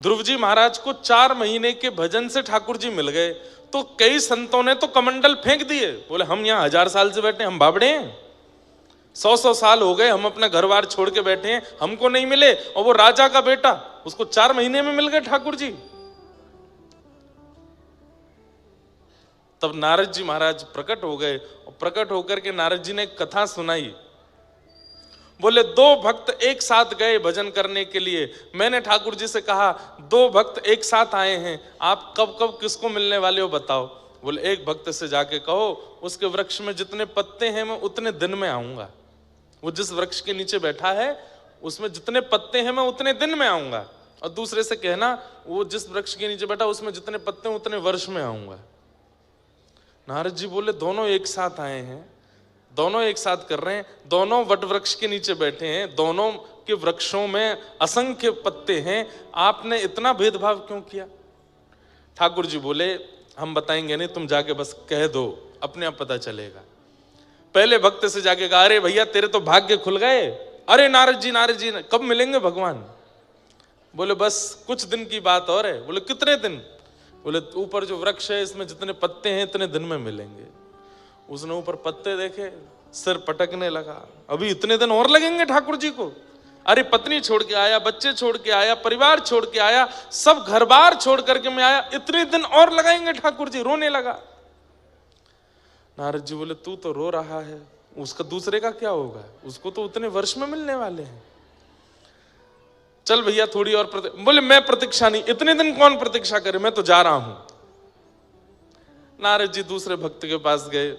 ध्रुव जी महाराज को 4 महीने के भजन से ठाकुर जी मिल गए, तो कई संतों ने तो कमंडल फेंक दिए, बोले हम यहाँ 1000 साल से बैठे, हम बाबड़े हैं, 100 साल हो गए, हम अपना घर बार छोड़ के बैठे हैं, हमको नहीं मिले। और वो राजा का बेटा, उसको 4 महीने में मिल गए ठाकुर जी। तब नारद जी महाराज प्रकट हो गए, और प्रकट होकर के नारद जी ने एक कथा सुनाई। बोले 2 भक्त एक साथ गए भजन करने के लिए। मैंने ठाकुर जी से कहा 2 भक्त एक साथ आए हैं, आप कब कब किसको मिलने वाले हो बताओ। बोले एक भक्त से जाके कहो उसके वृक्ष में जितने पत्ते हैं मैं उतने दिन में आऊंगा। वो जिस वृक्ष के नीचे बैठा है उसमें जितने पत्ते हैं मैं उतने दिन में आऊंगा। और दूसरे से कहना वो जिस वृक्ष के नीचे बैठा उसमें जितने पत्ते हैं उतने वर्ष में आऊंगा। नारद जी बोले दोनों एक साथ आए हैं, दोनों एक साथ कर रहे हैं, दोनों वट वृक्ष के नीचे बैठे हैं, दोनों के वृक्षों में असंख्य पत्ते हैं, आपने इतना भेदभाव क्यों किया। ठाकुर जी बोले हम बताएंगे नहीं, तुम जाके बस कह दो, अपने आप पता चलेगा। पहले भक्त से जाके कहा अरे भैया तेरे तो भाग्य खुल गए। अरे नारद जी कब मिलेंगे भगवान। बोले बस कुछ दिन की बात और है। बोले कितने दिन। बोले ऊपर जो वृक्ष है इसमें जितने पत्ते हैं इतने दिन में मिलेंगे। उसने ऊपर पत्ते देखे, सिर पटकने लगा, अभी इतने दिन और लगेंगे ठाकुर जी को। अरे पत्नी छोड़ के आया, बच्चे छोड़ के आया, परिवार छोड़ के आया, सब घर बार छोड़ करके मैं आया, इतने दिन और लगाएंगे ठाकुर जी। रोने लगा। नारद जी बोले तू तो रो रहा है, उसका दूसरे का क्या होगा, उसको तो उतने वर्ष में मिलने वाले हैं। चल भैया थोड़ी और बोले मैं प्रतीक्षा नहीं, इतने दिन कौन प्रतीक्षा करे, मैं तो जा रहा हूं। नारद जी दूसरे भक्त के पास गए।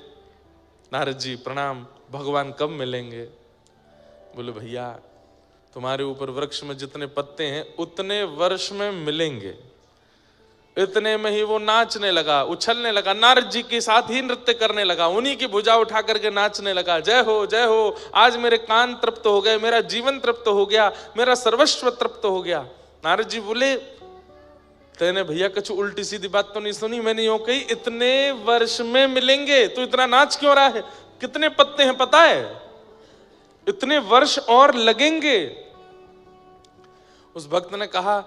नारद जी प्रणाम, भगवान कब मिलेंगे। बोले भैया तुम्हारे ऊपर वृक्ष में जितने पत्ते हैं उतने वर्ष में मिलेंगे। इतने में ही वो नाचने लगा, उछलने लगा, नारद जी के साथ ही नृत्य करने लगा, उन्हीं की भुजा उठा करके नाचने लगा। जय हो, आज मेरे कान तृप्त हो गए, मेरा जीवन तृप्त हो गया, मेरा सर्वस्व तृप्त हो गया। नारद जी बोले तेने भैया कुछ उल्टी सीधी बात तो नहीं सुनी, मैंने यूं कही इतने वर्ष में मिलेंगे, तो इतना नाच क्यों रहा है, कितने पत्ते हैं पता है, इतने वर्ष और लगेंगे। उस भक्त ने कहा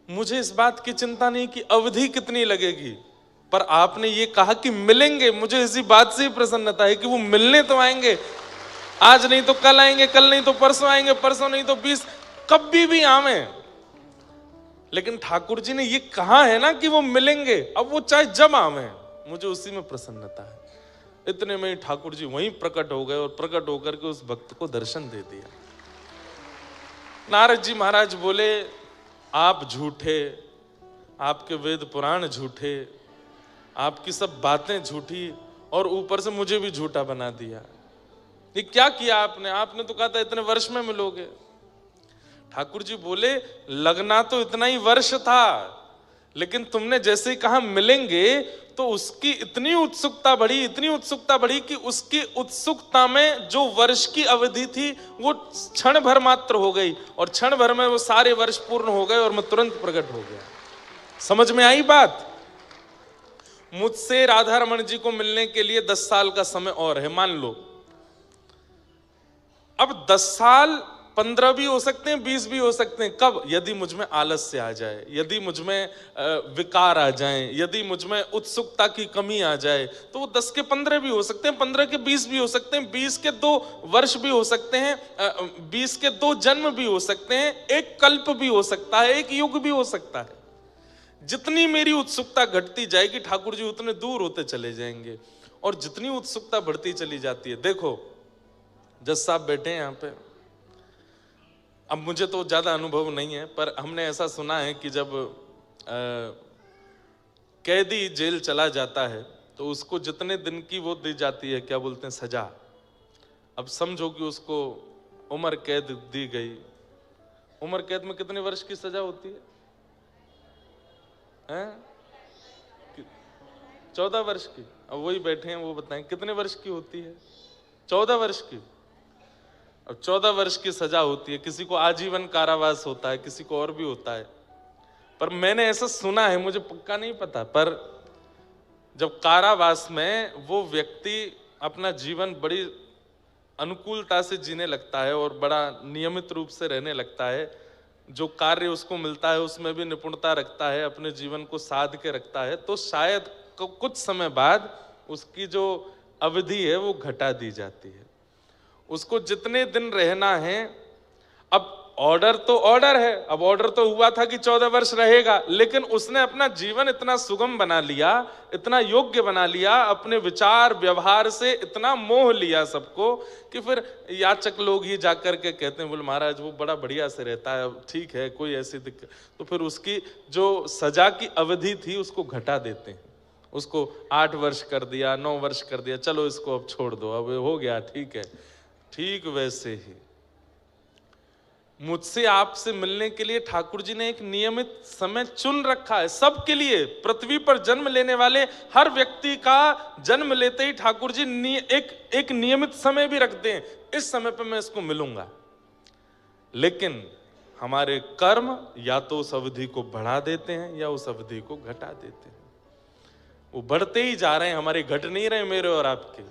मुझे इस बात की चिंता नहीं कि अवधि कितनी लगेगी, पर आपने ये कहा कि मिलेंगे, मुझे इसी बात से ही प्रसन्नता है कि वो मिलने तो आएंगे, आज नहीं तो कल आएंगे, कल नहीं तो परसों आएंगे, परसों नहीं तो 20, कभी भी आवे। लेकिन ठाकुर जी ने ये कहा है ना कि वो मिलेंगे, अब वो चाहे जब आवे, मुझे उसी में प्रसन्नता है। इतने में ही ठाकुर जी वहीं प्रकट हो गए और प्रकट होकर के उस भक्त को दर्शन दे दिया। नारद जी महाराज बोले आप झूठे, आपके वेद पुराण झूठे, आपकी सब बातें झूठी, और ऊपर से मुझे भी झूठा बना दिया। ये क्या किया आपने, आपने तो कहा था इतने वर्ष में मिलोगे। ठाकुर जी बोले लगना तो इतना ही वर्ष था, लेकिन तुमने जैसे ही कहा मिलेंगे तो उसकी इतनी उत्सुकता बढ़ी कि उसकी उत्सुकता में जो वर्ष की अवधि थी वो क्षण भर मात्र हो गई, और क्षण भर में वो सारे वर्ष पूर्ण हो गए और मैं तुरंत प्रकट हो गया। समझ में आई बात। मुझसे राधा रमन जी को मिलने के लिए 10 साल का समय और है, मान लो। अब 10 साल 15 भी हो सकते हैं, 20 भी हो सकते हैं। कब? यदि मुझ में आलस्य आ जाए, यदि मुझ में विकार आ जाए, यदि मुझ में उत्सुकता की कमी आ जाए, तो वो 10 के 15 भी हो सकते हैं, 15 के 20 भी हो सकते हैं, 20 के 2 वर्ष भी हो सकते हैं, 20 के 2 जन्म भी हो सकते हैं, एक कल्प भी हो सकता है, एक युग भी हो सकता है। जितनी मेरी उत्सुकता घटती जाएगी ठाकुर जी उतने दूर होते चले जाएंगे, और जितनी उत्सुकता बढ़ती चली जाती है। देखो जज साहब बैठे हैं यहाँ पे, अब मुझे तो ज्यादा अनुभव नहीं है, पर हमने ऐसा सुना है कि जब कैदी जेल चला जाता है तो उसको जितने दिन की वो दी जाती है, क्या बोलते हैं, सजा। अब समझो कि उसको उम्र कैद दी गई। उम्र कैद में कितने वर्ष की सजा होती है, हैं? 14 वर्ष की। अब वही बैठे हैं, वो बताएं कितने वर्ष की होती है। 14 वर्ष की। अब 14 वर्ष की सजा होती है, किसी को आजीवन कारावास होता है, किसी को और भी होता है। पर मैंने ऐसा सुना है, मुझे पक्का नहीं पता, पर जब कारावास में वो व्यक्ति अपना जीवन बड़ी अनुकूलता से जीने लगता है और बड़ा नियमित रूप से रहने लगता है, जो कार्य उसको मिलता है उसमें भी निपुणता रखता है, अपने जीवन को साध के रखता है, तो शायद कुछ समय बाद उसकी जो अवधि है वो घटा दी जाती है। उसको जितने दिन रहना है, अब ऑर्डर तो ऑर्डर है, अब ऑर्डर तो हुआ था कि 14 वर्ष रहेगा, लेकिन उसने अपना जीवन इतना सुगम बना लिया, इतना योग्य बना लिया, अपने विचार व्यवहार से इतना मोह लिया सबको कि फिर याचक लोग ही जाकर के कहते हैं, बोले महाराज वो बड़ा बढ़िया से रहता है, ठीक है, कोई ऐसी दिक्कत, तो फिर उसकी जो सजा की अवधि थी उसको घटा देते हैं, उसको 8 वर्ष कर दिया, 9 वर्ष कर दिया, चलो इसको अब छोड़ दो, अब हो गया, ठीक है। ठीक वैसे ही मुझसे आपसे मिलने के लिए ठाकुर जी ने एक नियमित समय चुन रखा है सबके लिए। पृथ्वी पर जन्म लेने वाले हर व्यक्ति का जन्म लेते ही ठाकुर जी एक नियमित समय भी रखते हैं, इस समय पे मैं इसको मिलूंगा। लेकिन हमारे कर्म या तो उस अवधि को बढ़ा देते हैं या उस अवधि को घटा देते हैं। वो बढ़ते ही जा रहे हैं, हमारे घट नहीं रहे मेरे और आपके,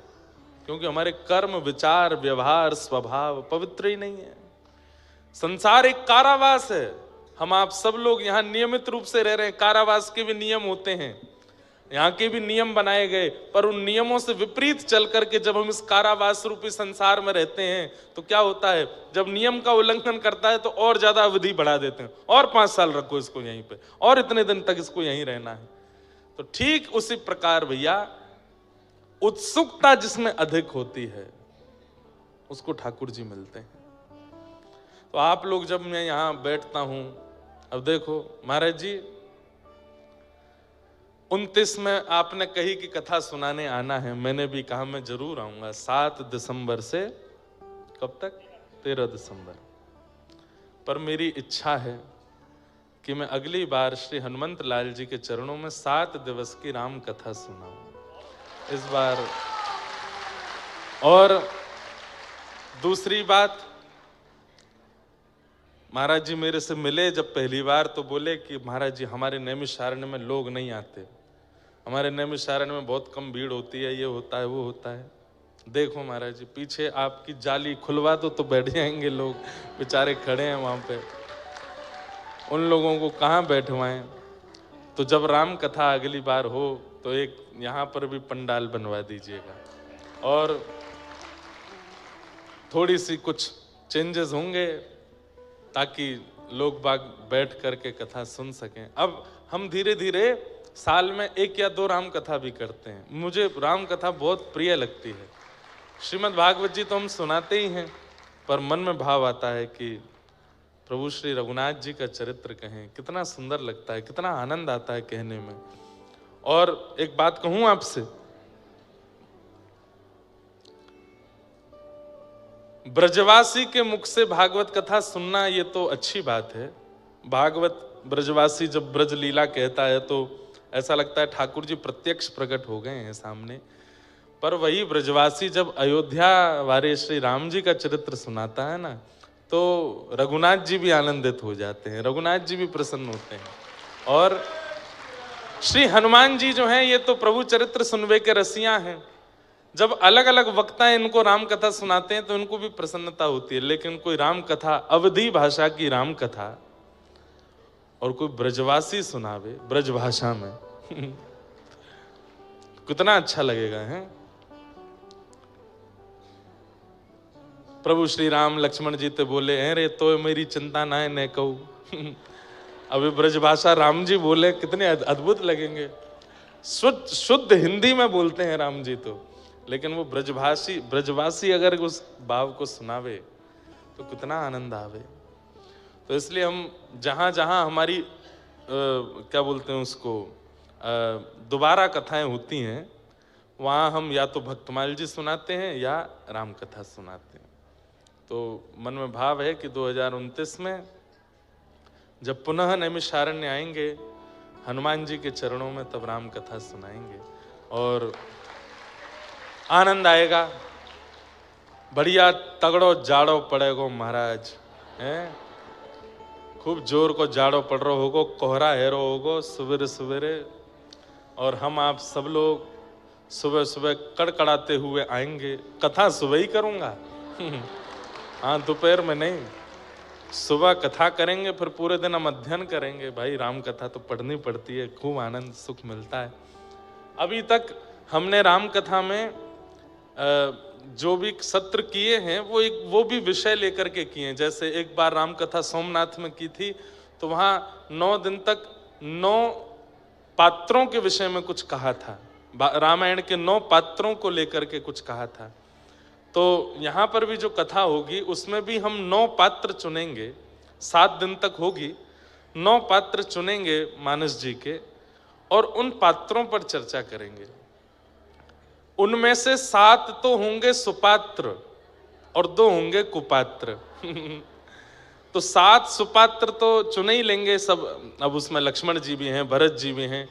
क्योंकि हमारे कर्म, विचार, व्यवहार, स्वभाव पवित्र ही नहीं है। संसार एक कारावास है, हम आप सब लोग यहाँ नियमित रूप से रह रहे हैं। कारावास के भी नियम होते हैं, यहाँ के भी नियम बनाए गए, पर उन नियमों से विपरीत चल करके जब हम इस कारावास रूपी संसार में रहते हैं तो क्या होता है, जब नियम का उल्लंघन करता है तो और ज्यादा अवधि बढ़ा देते हैं, और 5 साल रखो इसको यहीं पे, और इतने दिन तक इसको यहीं रहना है। तो ठीक उसी प्रकार भैया उत्सुकता जिसमें अधिक होती है उसको ठाकुर जी मिलते हैं। तो आप लोग, जब मैं यहां बैठता हूं, अब देखो महाराज जी 29 में आपने कही कि कथा सुनाने आना है, मैंने भी कहा मैं जरूर आऊंगा। 7 दिसंबर से कब तक? 13 दिसंबर। पर मेरी इच्छा है कि मैं अगली बार श्री हनुमंत लाल जी के चरणों में 7 दिवस की राम कथा सुनाऊं इस बार। और दूसरी बात, महाराज जी मेरे से मिले जब पहली बार तो बोले कि महाराज जी हमारे नैमिषारण्य में लोग नहीं आते, हमारे नैमिषारण्य में बहुत कम भीड़ होती है, ये होता है वो होता है। देखो महाराज जी पीछे आपकी जाली खुलवा दो तो बैठ जाएंगे लोग, बेचारे खड़े हैं वहां पे, उन लोगों को कहाँ बैठवाएं। तो जब राम कथा अगली बार हो तो एक यहाँ पर भी पंडाल बनवा दीजिएगा, और थोड़ी सी कुछ चेंजेस होंगे ताकि लोग बाग बैठ करके कथा सुन सकें। अब हम धीरे धीरे साल में 1 या 2 राम कथा भी करते हैं। मुझे राम कथा बहुत प्रिय लगती है। श्रीमद् भागवत जी तो हम सुनाते ही हैं, पर मन में भाव आता है कि प्रभु श्री रघुनाथ जी का चरित्र कहें, कितना सुंदर लगता है, कितना आनंद आता है कहने में। और एक बात कहूं आपसे, ब्रजवासी के मुख से भागवत कथा सुनना ये तो अच्छी बात है। भागवत ब्रजवासी जब ब्रज लीला कहता है तो ऐसा लगता है ठाकुर जी प्रत्यक्ष प्रकट हो गए हैं सामने। पर वही ब्रजवासी जब अयोध्या वाले श्री राम जी का चरित्र सुनाता है ना, तो रघुनाथ जी भी आनंदित हो जाते हैं, रघुनाथ जी भी प्रसन्न होते हैं। और श्री हनुमान जी जो हैं ये तो प्रभु चरित्र सुनवे के रसिया हैं। जब अलग अलग वक्ता इनको राम कथा सुनाते हैं तो इनको भी प्रसन्नता होती है। लेकिन कोई राम कथा, अवधी भाषा की राम कथा, और कोई ब्रजवासी सुनावे ब्रज भाषा में कितना अच्छा लगेगा है। प्रभु श्री राम लक्ष्मण जी ते बोले अरे तो मेरी चिंता ना है न कहूं अभी ब्रजभाषा राम जी बोले, कितने अद्भुत लगेंगे। शुद्ध हिंदी में बोलते हैं राम जी तो, लेकिन वो ब्रजवासी अगर उस भाव को सुनावे तो कितना आनंद आवे। तो इसलिए हम जहां जहां हमारी क्या बोलते हैं उसको, दोबारा कथाएं होती हैं, वहां हम या तो भक्तमाल जी सुनाते हैं या राम कथा सुनाते हैं। तो मन में भाव है कि 2029 में जब पुनः नैमिषारण्य आएंगे हनुमान जी के चरणों में, तब राम कथा सुनाएंगे और आनंद आएगा। बढ़िया तगड़ो जाड़ो पड़ेगो महाराज हैं, खूब जोर को जाड़ो पड़ रहा होगो, कोहरा हेरो होगो सवेरे सवेरे, और हम आप सब लोग सुबह सुबह कड़कड़ाते हुए आएंगे। कथा सुबह ही करूँगा हाँ, दोपहर में नहीं। सुबह कथा करेंगे, फिर पूरे दिन हम अध्ययन करेंगे। भाई राम कथा तो पढ़नी पड़ती है, खूब आनंद सुख मिलता है। अभी तक हमने राम कथा में जो भी सत्र किए हैं वो भी विषय लेकर के किए हैं। जैसे एक बार राम कथा सोमनाथ में की थी, तो वहाँ 9 दिन तक 9 पात्रों के विषय में कुछ कहा था, रामायण के 9 पात्रों को लेकर के कुछ कहा था। तो यहाँ पर भी जो कथा होगी उसमें भी हम 9 पात्र चुनेंगे, 7 दिन तक होगी। 9 पात्र चुनेंगे मानस जी के, और उन पात्रों पर चर्चा करेंगे। उनमें से 7 तो होंगे सुपात्र और 2 होंगे कुपात्र। तो 7 सुपात्र तो चुने ही लेंगे सब। अब उसमें लक्ष्मण जी भी हैं, भरत जी भी हैं।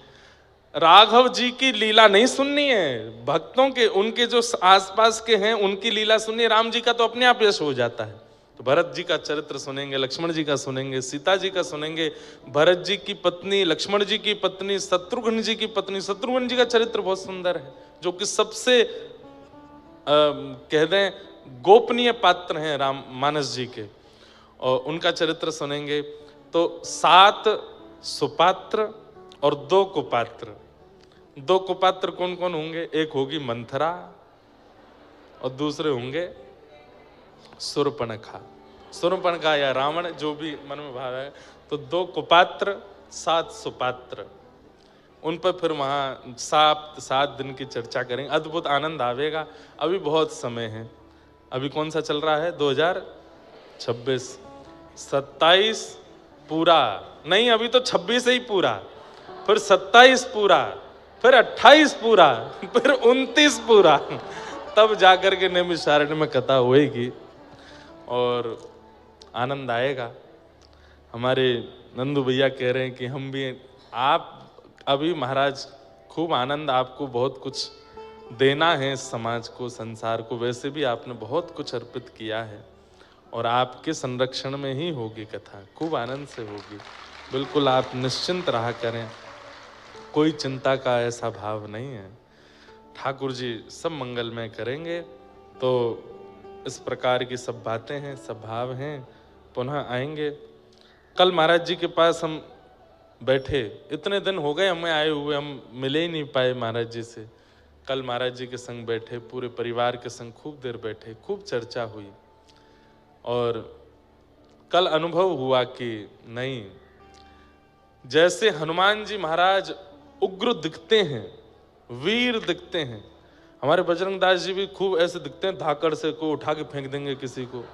राघव जी की लीला नहीं सुननी है, भक्तों के, उनके जो आसपास के हैं उनकी लीला सुननी है। राम जी का तो अपने आप यश हो जाता है। तो भरत जी का चरित्र सुनेंगे, लक्ष्मण जी का सुनेंगे, सीता जी का सुनेंगे, भरत जी की पत्नी, लक्ष्मण जी की पत्नी, शत्रुघ्न जी की पत्नी। शत्रुघ्न जी का चरित्र बहुत सुंदर है, जो कि सबसे कह दें गोपनीय पात्र हैं राम मानस जी के, और उनका चरित्र सुनेंगे। तो 7 सुपात्र और 2 कुपात्र। 2 कुपात्र कौन कौन होंगे? एक होगी मंथरा और दूसरे होंगे सुरपणखा या रावण, जो भी मन में भाव है। तो 2 कुपात्र 7 सुपात्र, उन पर फिर वहाँ 7 दिन की चर्चा करेंगे। अद्भुत आनंद आवेगा। अभी बहुत समय है। अभी कौन सा चल रहा है? 2026। 27 पूरा नहीं, अभी तो 26 ही पूरा, फिर 27 पूरा, फिर 28 पूरा, फिर 29 पूरा, तब जाकर के नैमिषारण्य में कथा होएगी और आनंद आएगा। हमारे नंदू भैया कह रहे हैं कि हम भी, आप अभी महाराज खूब आनंद, आपको बहुत कुछ देना है समाज को, संसार को। वैसे भी आपने बहुत कुछ अर्पित किया है और आपके संरक्षण में ही होगी कथा, खूब आनंद से होगी। बिल्कुल आप निश्चिंत रहा करें, कोई चिंता का ऐसा भाव नहीं है। ठाकुर जी सब मंगलमय करेंगे। तो इस प्रकार की सब बातें हैं, सब भाव हैं। पुनः आएंगे। कल महाराज जी के पास हम बैठे, इतने दिन हो गए हमें आए हुए, हम मिले ही नहीं पाए महाराज जी से। कल महाराज जी के संग बैठे, पूरे परिवार के संग खूब देर बैठे, खूब चर्चा हुई। और कल अनुभव हुआ कि नहीं, जैसे हनुमान जी महाराज उग्र दिखते हैं, वीर दिखते हैं, हमारे बजरंग दास जी भी खूब ऐसे दिखते हैं, धाकड़ से को उठा के फेंक देंगे किसी को।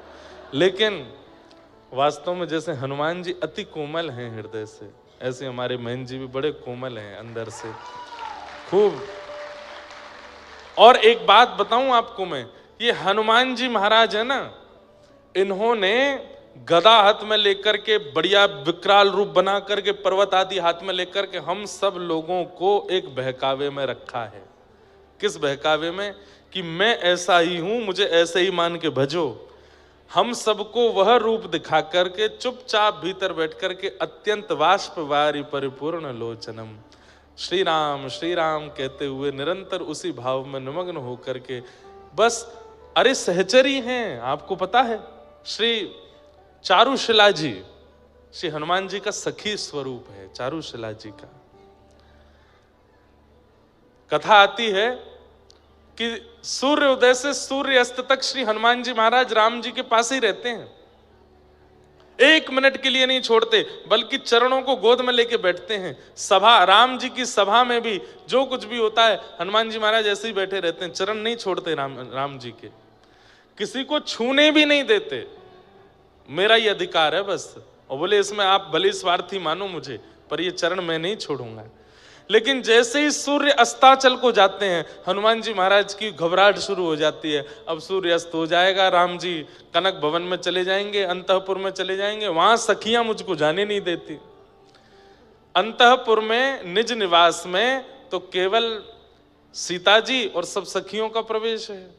लेकिन वास्तव में जैसे हनुमान जी अति कोमल हैं हृदय से, ऐसे हमारे महेंद्र जी भी बड़े कोमल हैं अंदर से, खूब। और एक बात बताऊं आपको मैं, ये हनुमान जी महाराज है ना, इन्होंने गदा हाथ में लेकर के, बढ़िया विकराल रूप बना करके, पर्वत आदि हाथ में लेकर के हम सब लोगों को एक बहकावे में रखा है। किस बहकावे में? कि मैं ऐसा ही हूं, मुझे ऐसे ही मान के भजो। हम सबको वह रूप दिखा करके चुपचाप भीतर बैठ करके अत्यंत वाष्प वारी परिपूर्ण लोचनम, श्री राम कहते हुए निरंतर उसी भाव में निमग्न होकर के बस, अरे सहचरी हैं। आपको पता है श्री चारुशिला जी, श्री हनुमान जी का सखी स्वरूप है चारुशिला जी का। कथा आती है कि सूर्य उदय से सूर्य अस्त तक श्री हनुमान जी महाराज राम जी के पास ही रहते हैं। 1 मिनट के लिए नहीं छोड़ते, बल्कि चरणों को गोद में लेके बैठते हैं। सभा, राम जी की सभा में भी जो कुछ भी होता है, हनुमान जी महाराज ऐसे ही बैठे रहते हैं, चरण नहीं छोड़ते राम जी के, किसी को छूने भी नहीं देते। मेरा ये अधिकार है बस। और बोले इसमें आप भले स्वार्थी मानो मुझे, पर ये चरण मैं नहीं छोड़ूंगा। लेकिन जैसे ही सूर्य अस्ताचल को जाते हैं, हनुमान जी महाराज की घबराहट शुरू हो जाती है। अब सूर्य अस्त हो जाएगा, राम जी कनक भवन में चले जाएंगे, अंतःपुर में चले जाएंगे, वहां सखियां मुझको जाने नहीं देती। अंतःपुर में निज निवास में तो केवल सीता जी और सब सखियों का प्रवेश है,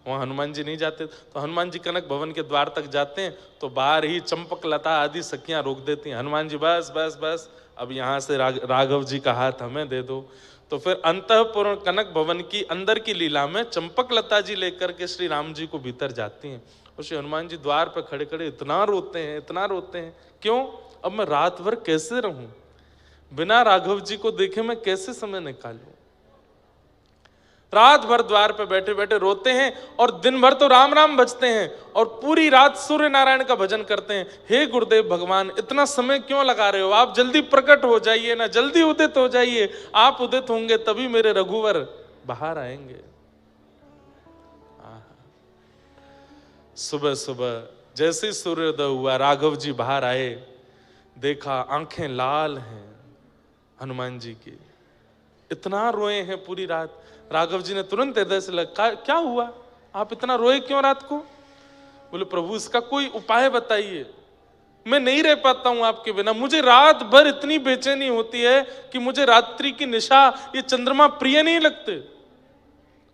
वहां हनुमान जी नहीं जाते। तो हनुमान जी कनक भवन के द्वार तक जाते हैं तो बाहर ही चंपक लता आदि सखियां रोक देती हैं। हनुमान जी बस बस बस, अब यहाँ से राघव जी का हाथ हमें दे दो। तो फिर अंतःपुर कनक भवन की अंदर की लीला में चंपक लता जी लेकर के श्री राम जी को भीतर जाती हैं और श्री हनुमान जी द्वार पर खड़े खड़े इतना रोते हैं, इतना रोते हैं। क्यों? अब मैं रात भर कैसे रहूं, बिना राघव जी को देखे मैं कैसे समय निकालूं। रात भर द्वार पे बैठे बैठे रोते हैं और दिन भर तो राम राम भजते हैं और पूरी रात सूर्य नारायण का भजन करते हैं। हे गुरुदेव भगवान, इतना समय क्यों लगा रहे हो? आप जल्दी प्रकट हो जाइए ना, जल्दी उदित हो जाइए। आप उदित होंगे तभी मेरे रघुवर बाहर आएंगे। सुबह सुबह जैसे सूर्योदय हुआ, राघव जी बाहर आए, देखा आंखें लाल हैं हनुमान जी की, इतना रोए हैं पूरी रात। राघव जी ने तुरंत हृदय से लगा, क्या हुआ, आप इतना रोए क्यों रात को? बोले प्रभु इसका कोई उपाय बताइए, मैं नहीं रह पाता हूं आपके बिना। मुझे रात भर इतनी बेचैनी होती है कि मुझे रात्रि की निशा, ये चंद्रमा प्रिय नहीं लगते,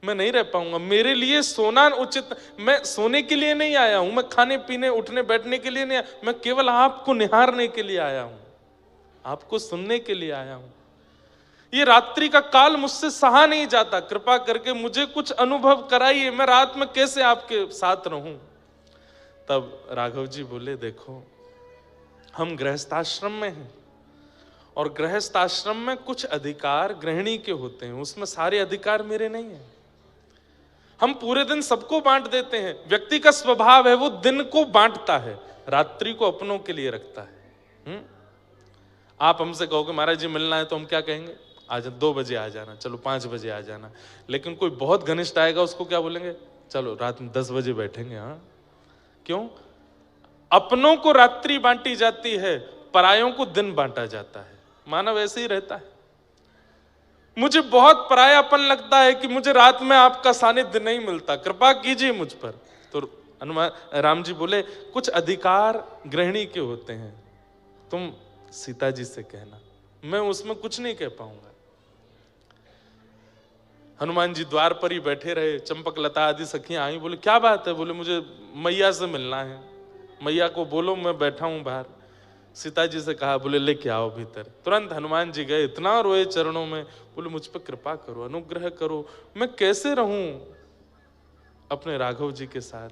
मैं नहीं रह पाऊंगा। मेरे लिए सोना उचित, मैं सोने के लिए नहीं आया हूं, मैं खाने पीने उठने बैठने के लिए नहीं आया, मैं केवल आपको निहारने के लिए आया हूं, आपको सुनने के लिए आया हूं। ये रात्रि का काल मुझसे सहा नहीं जाता, कृपा करके मुझे कुछ अनुभव कराइए, मैं रात में कैसे आपके साथ रहूं। तब राघव जी बोले, देखो हम गृहस्थाश्रम में हैं और गृहस्थाश्रम में कुछ अधिकार गृहिणी के होते हैं, उसमें सारे अधिकार मेरे नहीं हैं। हम पूरे दिन सबको बांट देते हैं, व्यक्ति का स्वभाव है वो दिन को बांटता है, रात्रि को अपनों के लिए रखता है। आप हमसे कहोगे महाराज जी मिलना है, तो हम क्या कहेंगे? आज 2 बजे आ जाना, चलो 5 बजे आ जाना। लेकिन कोई बहुत घनिष्ठ आएगा, उसको क्या बोलेंगे? चलो रात में 10 बजे बैठेंगे। हाँ, क्यों? अपनों को रात्रि बांटी जाती है, परायों को दिन बांटा जाता है। मानव ऐसे ही रहता है। मुझे बहुत परायापन लगता है कि मुझे रात में आपका सानिध्य नहीं मिलता, कृपा कीजिए मुझ पर। तो हनुमान राम जी बोले, कुछ अधिकार गृहिणी के होते हैं, तुम सीता जी से कहना, मैं उसमें कुछ नहीं कह पाऊंगा। हनुमान जी द्वार पर ही बैठे रहे, चंपक लता आदि सखियां आई, बोले क्या बात है? बोले मुझे मैया से मिलना है, मैया को बोलो मैं बैठा हूं बाहर। सीता जी से कहा, बोले लेके आओ भीतर। तुरंत हनुमान जी गए, इतना रोए चरणों में, बोले मुझ पर कृपा करो, अनुग्रह करो, मैं कैसे रहूं अपने राघव जी के साथ।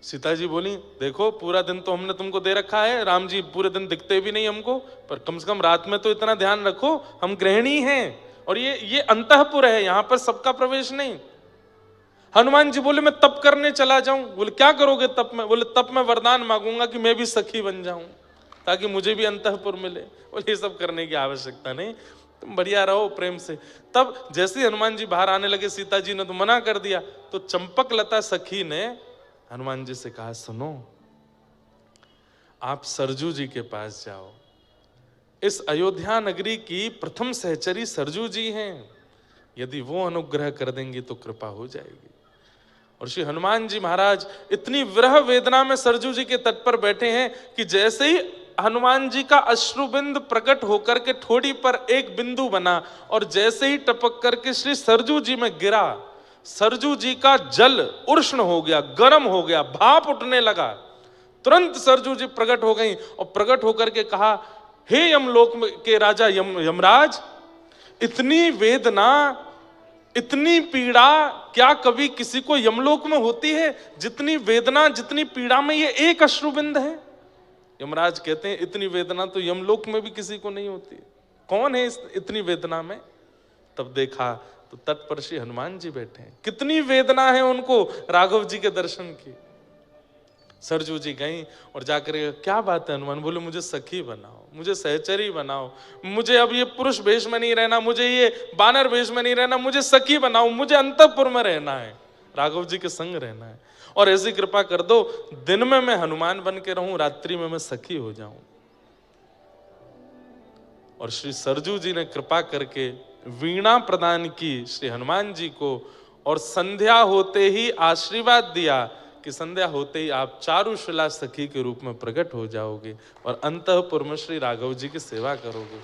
सीता जी बोली, देखो पूरा दिन तो हमने तुमको दे रखा है, राम जी पूरे दिन दिखते भी नहीं हमको, पर कम से कम रात में तो इतना ध्यान रखो, हम गृहिणी हैं और ये अंतःपुर है, यहां पर सबका प्रवेश नहीं। हनुमान जी बोले, मैं तप करने चला जाऊं। बोले क्या करोगे तप में? बोले तप में वरदान मांगूंगा कि मैं भी सखी बन जाऊं, ताकि मुझे भी अंतःपुर मिले। बोले ये सब करने की आवश्यकता नहीं, तुम बढ़िया रहो प्रेम से। तब जैसे हनुमान जी बाहर आने लगे, सीता जी ने तो मना कर दिया, तो चंपक लता सखी ने हनुमान जी से कहा, सुनो आप सरजू जी के पास जाओ, इस अयोध्या नगरी की प्रथम सहचरी सरजू जी हैं, यदि वो अनुग्रह कर देंगी तो कृपा हो जाएगी। और श्री हनुमान जी महाराज इतनी विरह वेदना में सरजू जी के तट पर बैठे हैं कि जैसे ही हनुमान जी का अश्रुबिंद प्रकट होकर के ठोड़ी पर एक बिंदु बना और जैसे ही टपक करके श्री सरजू जी में गिरा, सरजू जी का जल उष्ण हो गया, गर्म हो गया, भाप उठने लगा। तुरंत सरजू जी प्रकट हो गई और प्रकट होकर के कहा, हे यमलोक के राजा यमराज, इतनी वेदना, इतनी पीड़ा क्या कभी किसी को यमलोक में होती है? जितनी वेदना, जितनी पीड़ा में ये एक अश्रुबिंद है। यमराज कहते हैं, इतनी वेदना तो यमलोक में भी किसी को नहीं होती। कौन है इतनी वेदना में? तब देखा तो तट पर श्री हनुमान जी बैठे हैं, कितनी वेदना है उनको राघव जी के दर्शन की। सरजू जी गई और जाकर, क्या बात है हनुमान? बोले मुझे सखी बनाओ, मुझे सहचरी बनाओ, मुझे अब ये पुरुष वेश में नहीं रहना, मुझे ये बानर वेश में नहीं रहना, मुझे सखी बनाओ, मुझे अंतःपुर में रहना है, राघव जी के संग रहना है। और ऐसी कृपा कर दो, दिन में मैं हनुमान बन के रहूं, रात्रि में मैं सखी हो जाऊं। और श्री सरजू जी ने कृपा करके वीणा प्रदान की श्री हनुमान जी को और संध्या होते ही आशीर्वाद दिया कि संध्या होते ही आप चारुशिला सखी के रूप में प्रकट हो जाओगे और अंतःपुर में श्री राघव जी की सेवा करोगे।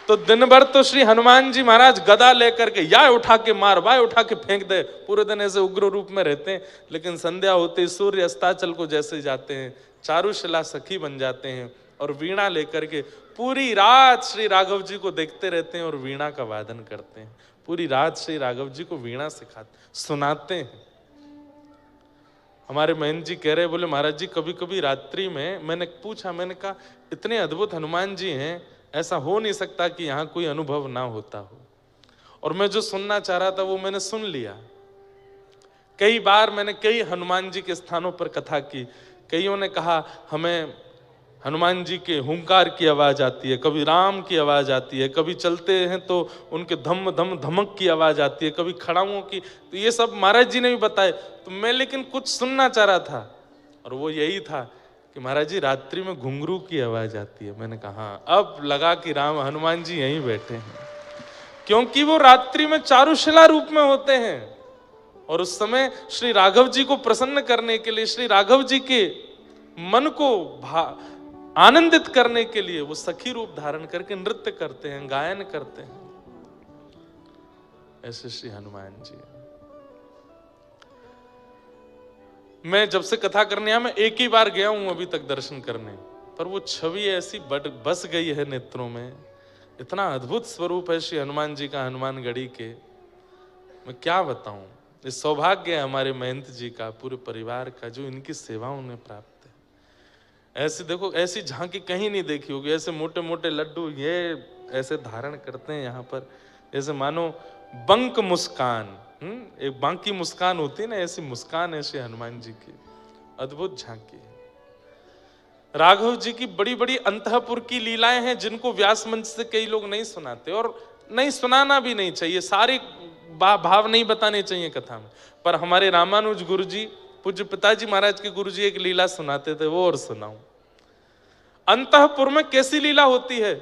तो दिन भर तो श्री हनुमान जी महाराज गदा लेकर के या उठा के मार, वाय उठा के फेंक दे, पूरे दिन ऐसे उग्र रूप में रहते हैं। लेकिन संध्या होते ही सूर्य अस्ताचल को जैसे जाते हैं, चारुशिला सखी बन जाते हैं और वीणा लेकर के पूरी रात श्री राघव जी को देखते रहते हैं और वीणा का वादन करते हैं। पूरी रात श्री राघव जी को वीणा सिखाते, सुनाते हैं। हमारे महंत जी कह रहे, बोले महाराज जी कभी कभी रात्रि में मैंने पूछा, मैंने कहा इतने अद्भुत हनुमान जी हैं, ऐसा हो नहीं सकता कि यहाँ कोई अनुभव ना होता हो। और मैं जो सुनना चाह रहा था वो मैंने सुन लिया। कई बार मैंने कई हनुमान जी के स्थानों पर कथा की, कईयों ने कहा हमें हनुमान जी के हुंकार की आवाज आती है, कभी राम की आवाज आती है, कभी चलते हैं तो उनके धम धम धमक की आवाज आती है, कभी खड़ाओं की। तो ये सब महाराज जी ने भी बताए। तो मैं लेकिन कुछ सुनना चाह रहा था, और वो यही था कि महाराज जी रात्रि में घुंघरू की आवाज आती है। मैंने कहा हाँ, अब लगा कि राम हनुमान जी यहीं बैठे हैं, क्योंकि वो रात्रि में चारुशिला रूप में होते हैं। और उस समय श्री राघव जी को प्रसन्न करने के लिए, श्री राघव जी के मन को आनंदित करने के लिए वो सखी रूप धारण करके नृत्य करते हैं, गायन करते हैं। ऐसे श्री हनुमान जी। मैं जब से कथा करने आया, मैं एक ही बार गया हूं अभी तक दर्शन करने, पर वो छवि ऐसी बस गई है नेत्रों में। इतना अद्भुत स्वरूप है श्री हनुमान जी का, हनुमानगढ़ी के, मैं क्या बताऊं। इस सौभाग्य है हमारे महंत जी का, पूरे परिवार का, जो इनकी सेवा उन्हें प्राप्त है। ऐसे देखो, ऐसी झांकी कहीं नहीं देखी होगी। ऐसे मोटे मोटे लड्डू ये ऐसे धारण करते हैं यहाँ पर, जैसे मानो बंक मुस्कान, एक बांकी मुस्कान होती है ना, ऐसी मुस्कान है श्री हनुमान जी की। अद्भुत झांकी है। राघव जी की बड़ी बड़ी अंतःपुर की लीलाएं हैं, जिनको व्यास मंच से कई लोग नहीं सुनाते, और नहीं सुनाना भी नहीं चाहिए। सारे भाव नहीं बताने चाहिए कथा में। पर हमारे रामानुज गुरु जी, पूज्य पिताजी महाराज के गुरु जी एक लीला सुनाते थे, वो और सुनाऊं। अंतःपुर में कैसी लीला होती है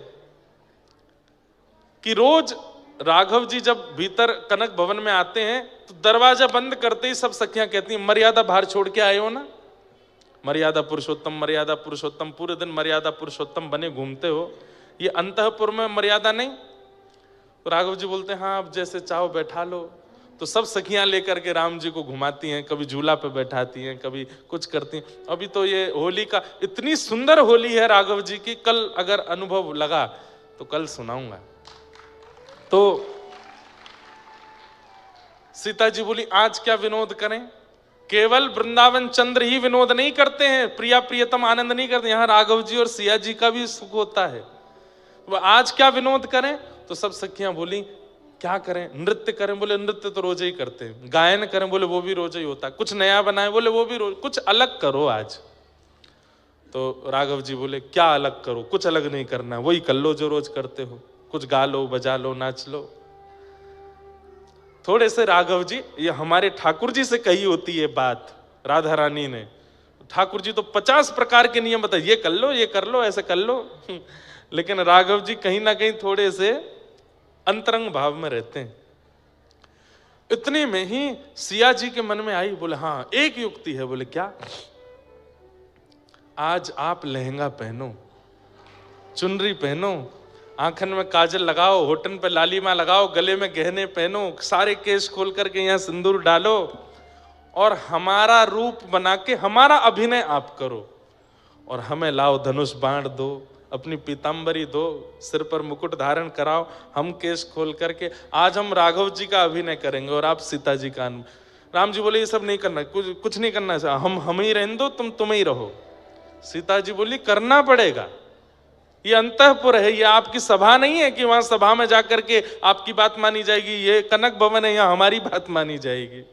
कि रोज राघव जी जब भीतर कनक भवन में आते हैं तो दरवाजा बंद करते ही सब सखियां कहती हैं, मर्यादा बाहर छोड़ के आए हो ना, मर्यादा पुरुषोत्तम, मर्यादा पुरुषोत्तम, पूरे दिन मर्यादा पुरुषोत्तम बने घूमते हो, ये अंतःपुर में मर्यादा नहीं। तो राघव जी बोलते हैं हाँ, अब जैसे चाहो बैठा लो। तो सब सखियां लेकर के राम जी को घुमाती हैं, कभी झूला पे बैठाती हैं, कभी कुछ करती हैं। अभी तो ये होली का, इतनी सुंदर होली है राघव जी की, कल अगर अनुभव लगा तो कल सुनाऊंगा। तो सीता जी बोली आज क्या विनोद करें, केवल वृंदावन चंद्र ही विनोद नहीं करते हैं, प्रिया प्रियतम आनंद नहीं करते, यहाँ राघव जी और सिया जी का भी सुख होता है। वो आज क्या विनोद करें। तो सब सखियां बोली क्या करें, नृत्य करें। बोले नृत्य तो रोज ही करते हैं। गायन करें, बोले वो भी रोज ही होता है। कुछ नया बनाए, बोले वो भी रोज। कुछ अलग करो आज। तो राघव जी बोले क्या अलग करो, कुछ अलग नहीं करना, वही कर लो जो रोज करते हो, कुछ गा लो, बजा लो, नाच लो। थोड़े से राघव जी, ये हमारे ठाकुर जी से कही होती है बात राधा रानी ने। ठाकुर जी तो 50 प्रकार के नियम बताए, ये कर लो, ये कर लो, ऐसे कर लो। लेकिन राघव जी कहीं ना कहीं थोड़े से अंतरंग भाव में रहते हैं। इतने में ही सिया जी के मन में आई, बोले हाँ एक युक्ति है। बोले क्या। आज आप लहंगा पहनो, चुनरी पहनो, आंखन में काजल लगाओ, होठन पे लालिमा लगाओ, गले में गहने पहनो, सारे केस खोल करके यहाँ सिंदूर डालो, और हमारा रूप बना के हमारा अभिनय आप करो, और हमें लाओ धनुष बाण दो, अपनी पीतांबरी दो, सिर पर मुकुट धारण कराओ, हम केस खोल करके आज हम राघव जी का अभिनय करेंगे और आप सीता जी का। राम जी बोले ये सब नहीं करना, कुछ नहीं करना, हम ही रहने दो, तुम ही रहो। सीता जी बोली करना पड़ेगा, ये अंतःपुर है, ये आपकी सभा नहीं है कि वहां सभा में जाकर के आपकी बात मानी जाएगी। ये कनक भवन है, यहाँ हमारी बात मानी जाएगी।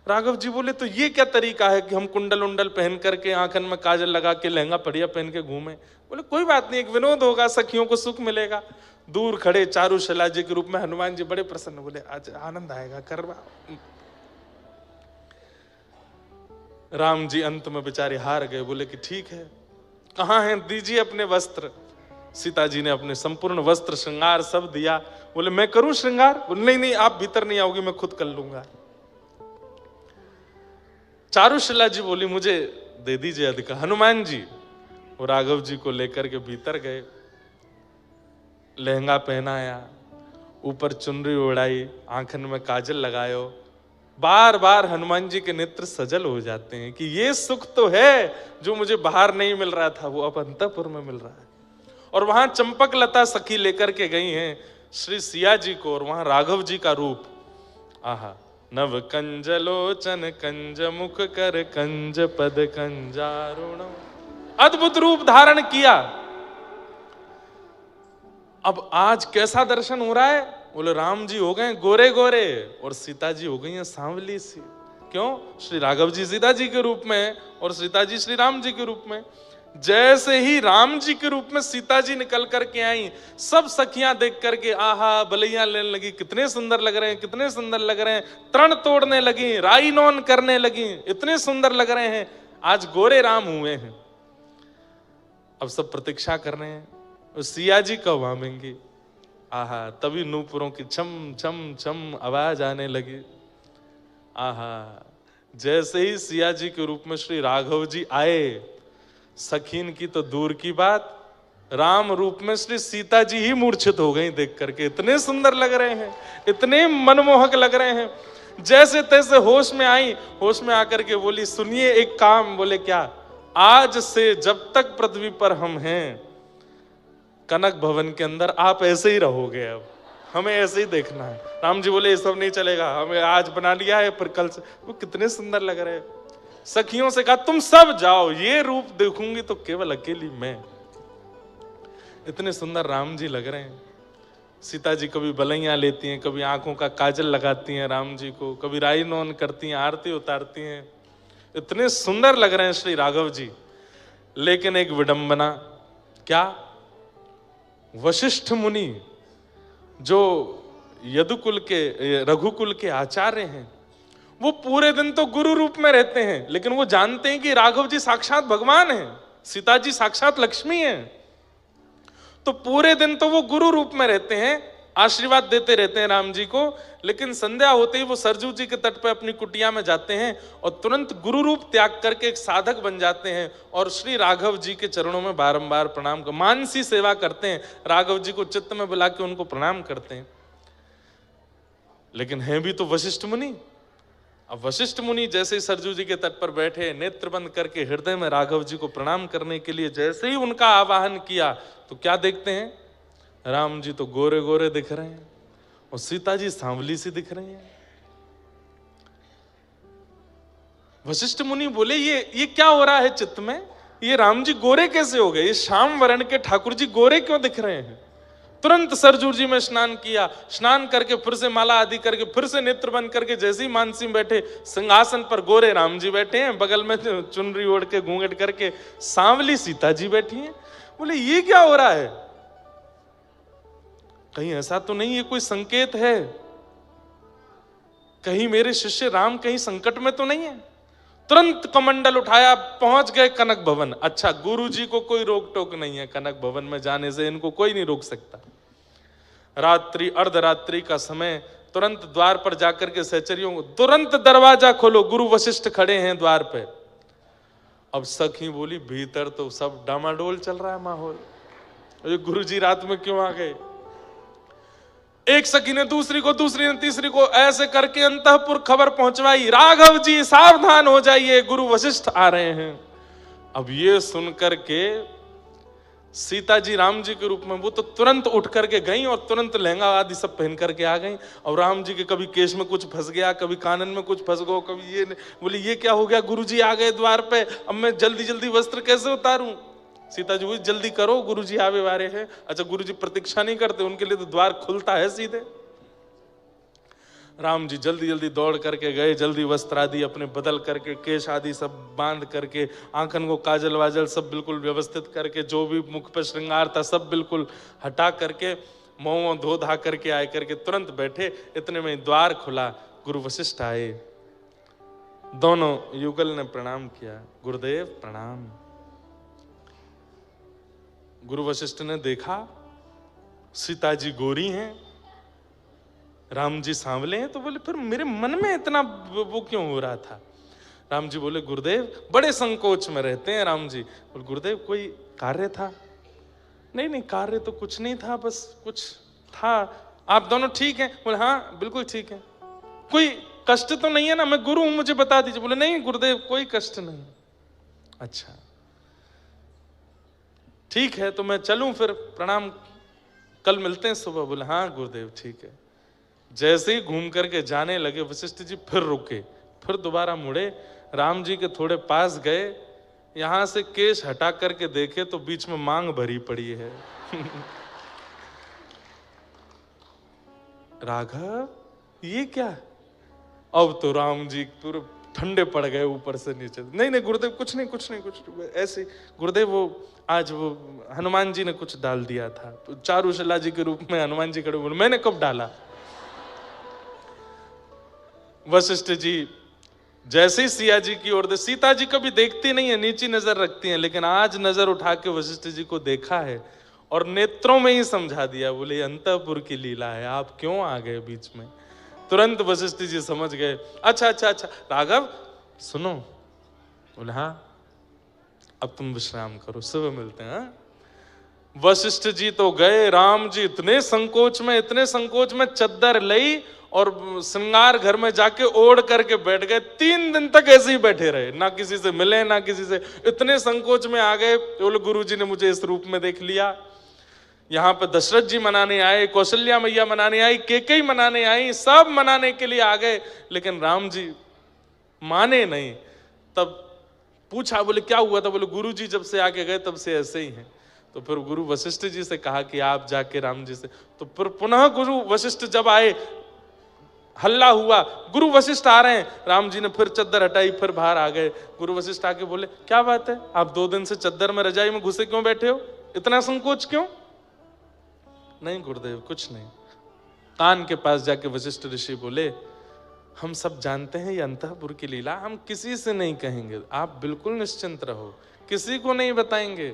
राघव जी बोले तो ये क्या तरीका है कि हम कुंडल उंडल पहन करके, आंखन में काजल लगा के, लहंगा बढ़िया पहन के घूमे। बोले कोई बात नहीं, एक विनोद होगा, सखियों को सुख मिलेगा। दूर खड़े चारुशिला जी के रूप में हनुमान जी बड़े प्रसन्न, बोले आज आनंद आएगा, करवा। राम जी अंत में बेचारे हार गए, बोले कि ठीक है, कहाँ हैं, दीजिए अपने वस्त्र। सीता जी ने अपने संपूर्ण वस्त्र श्रृंगार सब दिया। बोले मैं करूं श्रृंगार। बोले नहीं नहीं, आप भीतर नहीं आओगी, मैं खुद कर लूंगा। चारुशिला जी बोली मुझे दे दीजिए अधिकार। हनुमान जी वो राघव जी को लेकर के भीतर गए, लहंगा पहनाया, ऊपर चुनरी ओढ़ाई, आंखन में काजल लगायो। बार बार हनुमान जी के नेत्र सजल हो जाते हैं कि ये सुख तो है जो मुझे बाहर नहीं मिल रहा था, वो अब अंतःपुर में मिल रहा है। और वहां चंपक लता सखी लेकर के गई हैं श्री सिया जी को, और वहां राघव जी का रूप, आहा, नव कंज लोचन कंज मुख कर कंज पद कंजारुण। अद्भुत रूप धारण किया। अब आज कैसा दर्शन हो रहा है? बोले राम जी हो गए गोरे गोरे और सीता जी हो गई हैं सांवली सी। क्यों? श्री राघव जी सीता जी के रूप में और सीता जी श्री राम जी के रूप में। जैसे ही राम जी के रूप में सीता जी निकल करके आई, सब सखियां देख करके आहा बलैया लेने लगी, कितने सुंदर लग रहे हैं, कितने सुंदर लग रहे हैं, तरण तोड़ने लगी, राई नौन करने लगी, इतने सुंदर लग रहे हैं, आज गोरे राम हुए हैं। अब सब प्रतीक्षा कर रहे हैं सिया जी कब आवेंगे। आहा, तभी नूपुरों की छम छम छम आवाज आने लगी। आहा, जैसे ही सिया जी के रूप में श्री राघव जी आए, सखीन की तो दूर की बात, राम रूप में श्री सीता जी ही मूर्छित हो गई देख करके। इतने सुंदर लग रहे हैं, इतने मनमोहक लग रहे हैं। जैसे तैसे होश में आई, होश में आकर के बोली सुनिए एक काम। बोले क्या? आज से जब तक पृथ्वी पर हम हैं, कनक भवन के अंदर आप ऐसे ही रहोगे, अब हमें ऐसे ही देखना है। राम जी बोले ये सब नहीं चलेगा, हमें आज बना लिया है पर कल से। वो कितने सुंदर लग रहे हैं। सखियों से कहा तुम सब जाओ, ये रूप देखूंगी तो केवल अकेली मैं। इतने सुंदर राम जी लग रहे हैं। सीता जी कभी बलैया लेती हैं, कभी आंखों का काजल लगाती हैं राम जी को, कभी राई नौन करती हैं, आरती उतारती हैं। इतने सुंदर लग रहे हैं श्री राघव जी। लेकिन एक विडंबना, क्या? वशिष्ठ मुनि जो यदुकुल के रघुकुल के आचार्य हैं, वो पूरे दिन तो गुरु रूप में रहते हैं, लेकिन वो जानते हैं कि राघव जी साक्षात भगवान हैं, सीता जी साक्षात लक्ष्मी हैं। तो पूरे दिन तो वो गुरु रूप में रहते हैं, आशीर्वाद देते रहते हैं राम जी को। लेकिन संध्या होते ही वो सरजू जी के तट पर अपनी कुटिया में जाते हैं और तुरंत गुरु रूप त्याग करके एक साधक बन जाते हैं और श्री राघव जी के चरणों में बारंबार प्रणाम कर मानसी सेवा करते हैं। राघव जी को चित्त में बुला के उनको प्रणाम करते हैं। लेकिन हैं भी तो वशिष्ठ मुनि। अब वशिष्ठ मुनि जैसे ही सरजू जी के तट पर बैठे, नेत्र बंद करके हृदय में राघव जी को प्रणाम करने के लिए जैसे ही उनका आवाहन किया, तो क्या देखते हैं? राम जी तो गोरे गोरे दिख रहे हैं और सीता जी सांवली सी दिख रही हैं। वशिष्ठ मुनि बोले ये क्या हो रहा है चित्त में? ये राम जी गोरे कैसे हो गए? ये श्याम वर्ण के ठाकुर जी गोरे क्यों दिख रहे हैं? तुरंत सरजू जी में स्नान किया, स्नान करके फिर से माला आदि करके फिर से नेत्र बंद करके जैसे ही मानसी में बैठे, सिंहासन पर गोरे राम जी बैठे हैं, बगल में चुनरी ओढ़ के घूंघट करके सांवली सीता जी बैठी हैं। बोले ये क्या हो रहा है? कहीं ऐसा तो नहीं है कोई संकेत है? कहीं मेरे शिष्य राम कहीं संकट में तो नहीं है? तुरंत कमंडल उठाया, पहुंच गए कनक भवन। अच्छा, गुरु जी को कोई रोक टोक नहीं है, कनक भवन में जाने से इनको कोई नहीं रोक सकता। रात्रि अर्धरात्रि का समय, तुरंत द्वार पर जाकर के सहचरियों को तुरंत दरवाजा खोलो, गुरु वशिष्ठ खड़े हैं द्वार पे। अब सखी बोली भीतर तो सब डामाडोल चल रहा है माहौल, ये गुरु जी रात में क्यों आ गए? एक सखी ने दूसरी को, दूसरी ने तीसरी को, ऐसे करके अंतःपुर खबर पहुंचवाई, राघव जी सावधान हो जाइए, गुरु वशिष्ठ आ रहे हैं। अब ये सुनकर के सीता जी राम जी के रूप में वो तो तुरंत उठ करके गई और तुरंत लहंगा आदि सब पहन करके आ गई। और राम जी के कभी केश में कुछ फंस गया, कभी कानन में कुछ फंस गया, कभी ये। बोली ये क्या हो गया? गुरु जी आ गए द्वार पे, अब मैं जल्दी जल्दी वस्त्र कैसे उतारूं? सीता जी बोली जल्दी करो, गुरु जी आवे वाले हैं। अच्छा, गुरु जी प्रतीक्षा नहीं करते, उनके लिए तो द्वार खुलता है सीधे। राम जी जल्दी जल्दी दौड़ करके गए, जल्दी वस्त्र आदि अपने बदल करके, केश आदि सब बांध करके, आंखन को काजल वाजल सब बिल्कुल व्यवस्थित करके, जो भी मुख पर श्रृंगार था सब बिल्कुल हटा करके, मुंह धो धा करके आए करके तुरंत बैठे। इतने में द्वार खुला, गुरु वशिष्ठ आए। दोनों युगल ने प्रणाम किया, गुरुदेव प्रणाम। गुरु वशिष्ठ ने देखा सीता जी गोरी हैं, राम जी सांवले हैं, तो बोले फिर मेरे मन में इतना वो क्यों हो रहा था? राम जी बोले गुरुदेव बड़े संकोच में रहते हैं राम जी। बोले गुरुदेव कोई कार्य था? नहीं नहीं, कार्य तो कुछ नहीं था, बस कुछ था। आप दोनों ठीक हैं? बोले हाँ बिल्कुल ठीक है। कोई कष्ट तो नहीं है ना? मैं गुरु हूं, मुझे बता दीजिए। बोले नहीं गुरुदेव कोई कष्ट नहीं। अच्छा ठीक है, तो मैं चलूं फिर? प्रणाम, कल मिलते हैं सुबह। बोले हाँ गुरुदेव ठीक है। जैसे ही घूम करके जाने लगे वशिष्ठ जी फिर रुके, फिर दोबारा मुड़े, राम जी के थोड़े पास गए, यहां से केश हटा करके देखे तो बीच में मांग भरी पड़ी है। राघव ये क्या? अब तो राम जी पूरे ठंडे पड़ गए ऊपर से नीचे। नहीं नहीं गुरुदेव कुछ नहीं कुछ नहीं कुछ ऐसे। गुरुदेव वो आज वो हनुमान जी ने कुछ डाल दिया था, चारुशिला जी के रूप में हनुमान जी खड़े बोले, मैंने कब डाला? वशिष्ठ जी जैसे ही सिया जी की ओर, सीता जी कभी देखती नहीं है, नीची नजर रखती हैं, लेकिन आज नजर उठा के वशिष्ठ जी को देखा है और नेत्रों में ही समझा दिया, बोले अंतःपुर की लीला है, आप क्यों आ गए बीच में? तुरंत वशिष्ठ जी समझ गए, अच्छा अच्छा अच्छा राघव सुनो। बोले हाँ, अब तुम विश्राम करो, सुबह मिलते हैं। वशिष्ठ जी तो गए, राम जी इतने संकोच में चद्दर लई और श्रृंगार घर में जाके ओढ़ करके बैठ गए। 3 दिन तक ऐसे ही बैठे रहे, ना किसी से मिले ना किसी से, इतने संकोच में आ गए। बोले गुरु जी ने मुझे इस रूप में देख लिया। यहाँ पे दशरथ जी मनाने आए, कौशल्या मैया मनाने आई, केकई मनाने आई, सब मनाने के लिए आ गए, लेकिन राम जी माने नहीं। तब पूछा, बोले क्या हुआ था? बोले गुरु जी जब से आके गए तब से ऐसे ही हैं। तो फिर गुरु वशिष्ठ जी से कहा कि आप जाके राम जी से, तो फिर पुनः गुरु वशिष्ठ जब आए, हल्ला हुआ, गुरु वशिष्ठ आ रहे हैं। राम जी ने फिर चद्दर हटाई, फिर बाहर आ गए। गुरु वशिष्ठ आके बोले क्या बात है, आप 2 दिन से चद्दर में रजाई में घुसे क्यों बैठे हो, इतना संकोच क्यों? नहीं गुरुदेव कुछ नहीं। कान के पास जाके वशिष्ठ ऋषि बोले, हम सब जानते हैं ये अंतःपुर की लीला, हम किसी से नहीं कहेंगे, आप बिल्कुल निश्चिंत रहो, किसी को नहीं बताएंगे।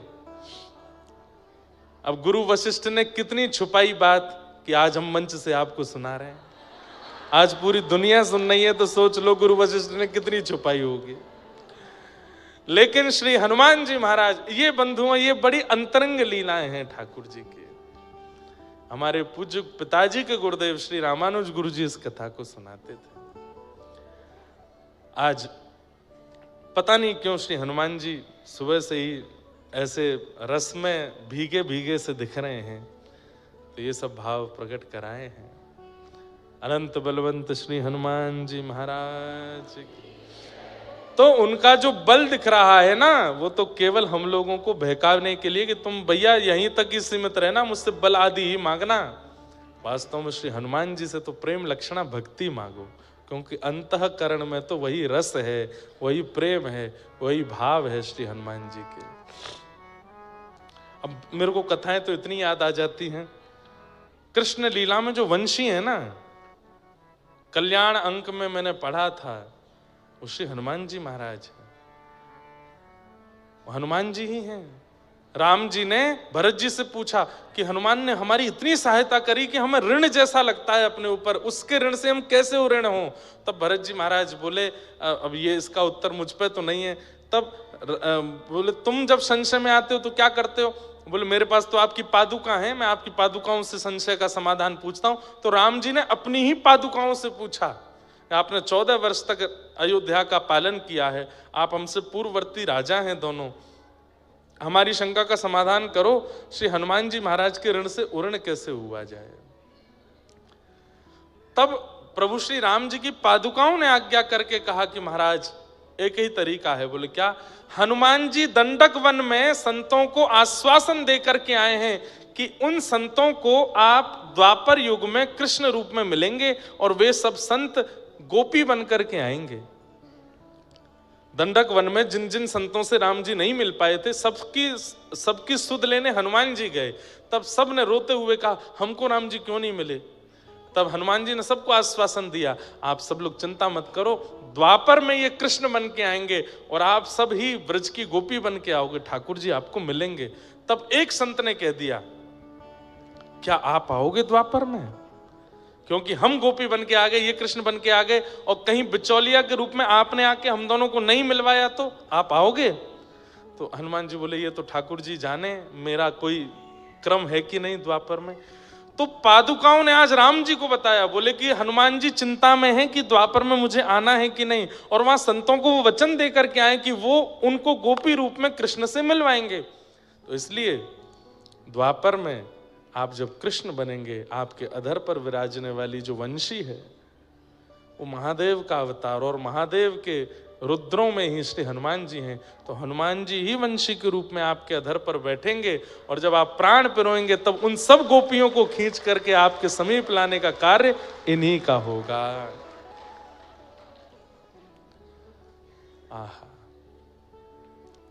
अब गुरु वशिष्ठ ने कितनी छुपाई बात कि आज हम मंच से आपको सुना रहे हैं। आज पूरी दुनिया सुन रही है, तो सोच लो गुरु वशिष्ठ ने कितनी छुपाई होगी। लेकिन श्री हनुमान जी महाराज, ये बंधुओं, ये बड़ी अंतरंग लीलाएं हैं ठाकुर जी की। हमारे पूज्य पिताजी के गुरुदेव श्री रामानुज गुरु जी इस कथा को सुनाते थे। आज पता नहीं क्यों श्री हनुमान जी सुबह से ही ऐसे रस में भीगे भीगे से दिख रहे हैं, तो ये सब भाव प्रकट कराए हैं। अनंत बलवंत श्री हनुमान जी महाराज की। तो उनका जो बल दिख रहा है ना, वो तो केवल हम लोगों को बहकाने के लिए कि तुम भैया यहीं तक ही सीमित रहना, मुझसे बल आदि ही मांगना। वास्तव में श्री हनुमान जी से तो प्रेम लक्षणा भक्ति मांगो, क्योंकि अंतःकरण में तो वही रस है, वही प्रेम है, वही भाव है श्री हनुमान जी के। अब मेरे को कथाएं तो इतनी याद आ जाती हैं। कृष्ण लीला में जो वंशी है ना, कल्याण अंक में मैंने पढ़ा था, वो श्री हनुमान जी महाराज है। हनुमान जी ही हैं। राम जी ने भरत जी से पूछा कि हनुमान ने हमारी इतनी सहायता करी कि हमें ऋण जैसा लगता है अपने ऊपर, उसके ऋण से हम कैसे ऋण हों? तब भरत जी महाराज बोले, अब ये इसका उत्तर मुझ पे तो नहीं है। तब बोले तुम जब संशय में आते हो तो क्या करते हो? बोले मेरे पास तो आपकी पादुका है, मैं आपकी पादुकाओं से संशय का समाधान पूछता हूं। तो राम जी ने अपनी ही पादुकाओं से पूछा, आपने 14 वर्ष तक अयोध्या का पालन किया है, आप हमसे पूर्ववर्ती राजा हैं दोनों, हमारी शंका का समाधान करो, श्री हनुमान जी महाराज के ऋण से ऋण कैसे हुआ जाए। तब प्रभु श्री राम जी की पादुकाओं ने आज्ञा करके कहा कि महाराज एक ही तरीका है। बोले क्या? हनुमान जी दंडक वन में संतों को आश्वासन दे करके आए हैं कि उन संतों को आप द्वापर युग में कृष्ण रूप में मिलेंगे और वे सब संत गोपी बन करके आएंगे। दंडक वन में जिन जिन संतों से राम जी नहीं मिल पाए थे, सबकी सुध लेने हनुमान जी गए। तब सब ने रोते हुए कहा हमको राम जी क्यों नहीं मिले? तब हनुमान जी ने सबको आश्वासन दिया, आप सब लोग चिंता मत करो, द्वापर में ये कृष्ण बन के आएंगे और आप सब ही ब्रज की गोपी बन के आओगे, ठाकुर जी आपको मिलेंगे। तब एक संत ने कह दिया, क्या आप आओगे द्वापर में? क्योंकि हम गोपी बन के आ गए, ये कृष्ण बन के आ गए, और कहीं बिचौलिया के रूप में आपने आके हम दोनों को नहीं मिलवाया तो आप आओगे? तो हनुमान जी बोले ये तो ठाकुर जी जाने, मेरा कोई क्रम है कि नहीं द्वापर में। तो पादुकाओं ने आज राम जी को बताया, बोले कि हनुमान जी चिंता में हैं कि द्वापर में मुझे आना है कि नहीं, और वहां संतों को वो वचन दे करके आए कि वो उनको गोपी रूप में कृष्ण से मिलवाएंगे। तो इसलिए द्वापर में आप जब कृष्ण बनेंगे, आपके अधर पर विराजने वाली जो वंशी है वो महादेव का अवतार, और महादेव के रुद्रों में ही श्री हनुमान जी हैं, तो हनुमान जी ही वंशी के रूप में आपके अधर पर बैठेंगे, और जब आप प्राण पिरोएंगे तब उन सब गोपियों को खींच करके आपके समीप लाने का कार्य इन्हीं का होगा। आहा,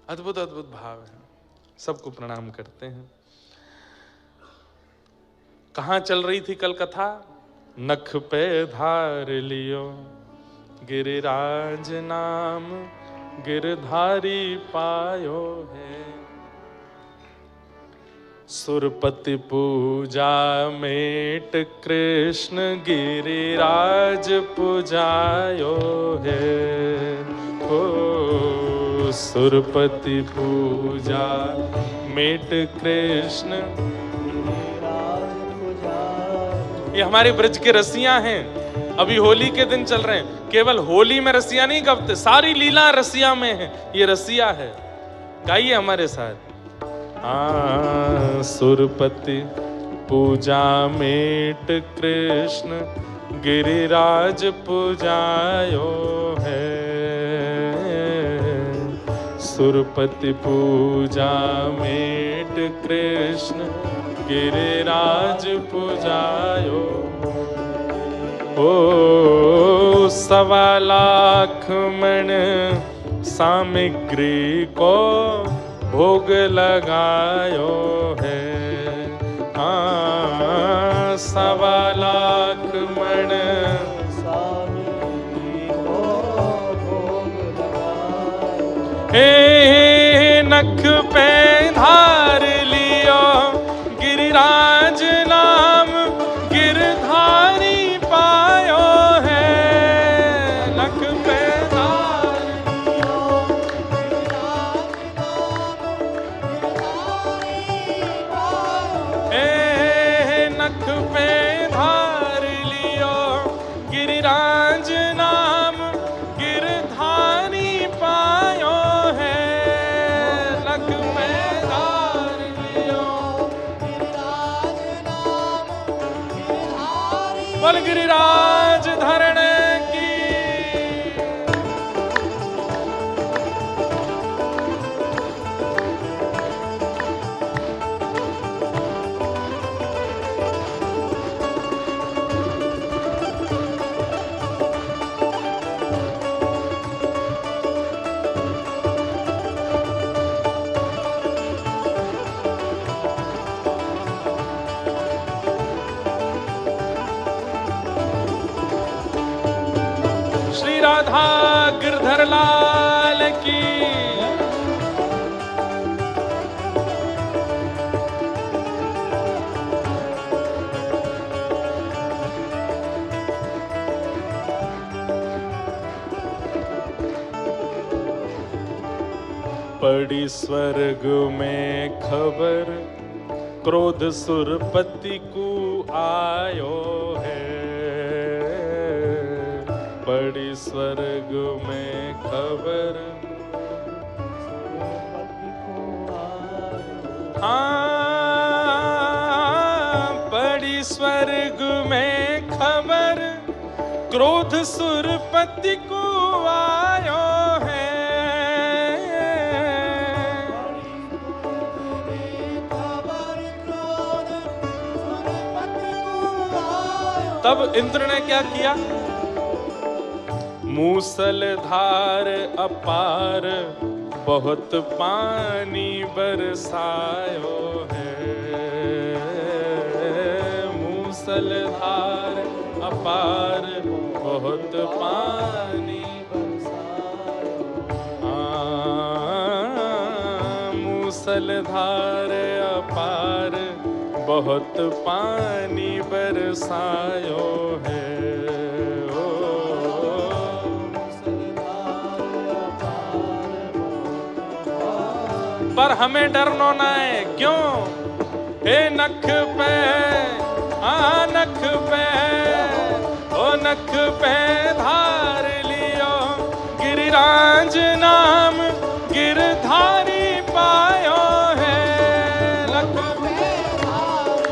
अद्भुत अद्भुत भाव है। सबको प्रणाम करते हैं। कहां चल रही थी कल कथा? नख पे धार लियो गिरिराज नाम, गिरधारी पायो है। सुरपति पूजा मेट कृष्ण, गिरिराज पूजायो है। ओ सुरपति पूजा मेट कृष्ण, ये हमारी ब्रज के रसिया हैं। अभी होली के दिन चल रहे हैं, केवल होली में रसिया नहीं गवते, सारी लीला रसिया में है। ये रसिया है, गाइए हमारे साथ। सुरपति पूजा मेट कृष्ण, गिरिराज पूजायो है। सुरपति पूजा मेट कृष्ण, गिरिराज पूजायो। ओ 1.25 लाख मण सामग्री को भोग लगायो है। 1.25 लाख मण सामग्री को भोग लगायो। हे नख पे धार लियो गिरिराज नाम, गिरधारी पायो है। नख पे धार लियो गिरिराज नाम, गिरधारी पायो। हे नख पे धार लियो गिरिराज नाम, गिरधारी पायो है। नख पे धार लियो बोल गिरिराज धरण की। श्री राधा गिरधर लाल की। पड़ी स्वर्ग में खबर, क्रोध सुरपति को आयो है। पड़ी स्वर्ग में खबर, पड़ी स्वर्ग में खबर, क्रोध सुरपति को आयो है। तब इंद्र ने क्या किया? मूसलधार अपार बहुत पानी बरसायो है। मूसलधार अपार बहुत पानी बरसायो। मूसलधार अपार बहुत पानी बरसायो है। पर हमें डरना ना है, क्यों? हे नख पे, नख पे, ओ नख पे धार लियो गिरिराज नाम, गिरधारी पायो है। नख पे धार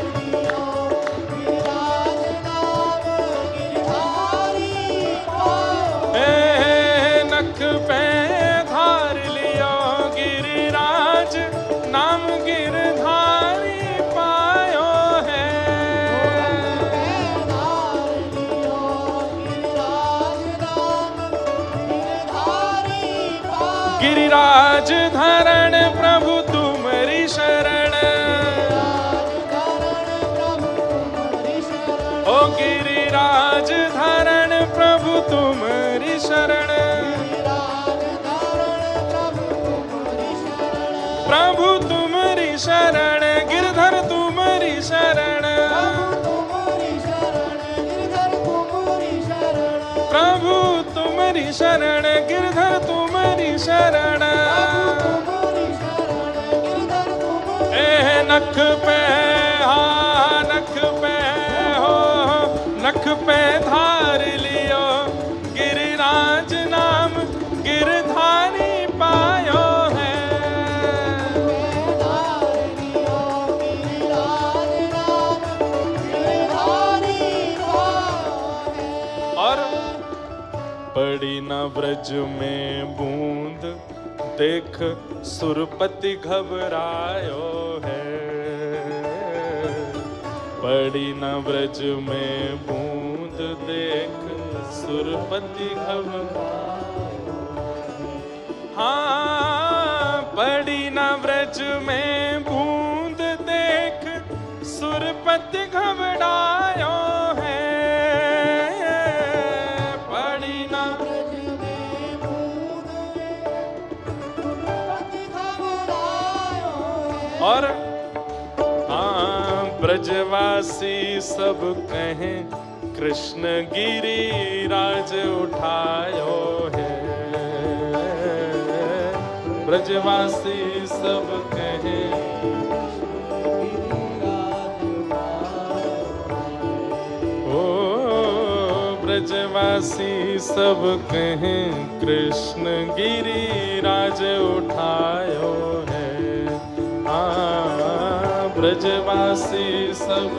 गिरिराज धरण प्रभु तुम्हारी शरण, ओ गिरिराज धरण प्रभु तुम्हारी शरण, प्रभु तुम्हारी शरण, गिरधर तुम्हारी शरण, प्रभु तुम्हारी शरण, गिरधर तुम्हारी शरण। नख पे हा नख पे हो, नख पे धार लियो गिरिराज नाम गिरधारी पायो है। और पड़ी न ब्रज में बूंद देख सुरपति घबरायो है, पड़ी न ब्रज में बूंद देख सुरपति घबरायो। हाँ पड़ी न ब्रज में बूंद देख सुरपति घबरायो है, पड़ी न ब्रज में बूंद सुरपति घबरायो है। और ब्रजवासी सब कहें कृष्ण गिरिराज उठायो है, ब्रजवासी सब कहें ओ ब्रजवासी सब कहें कृष्ण गिरिराज उठायो है। ब्रजवासी सब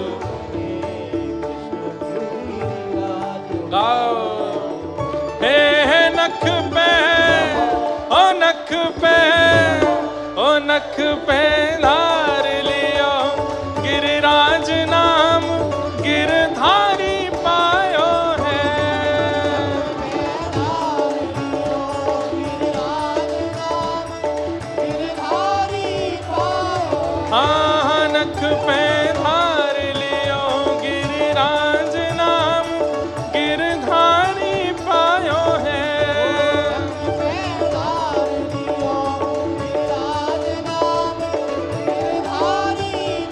गाओ हे नख पे ओ नख पे ओ नख पे धार लियो गिरिराज नाम गिरधारी पायो है। हाँ नख पे धार लियो गिरिराज नाम गिरधारी पायो है।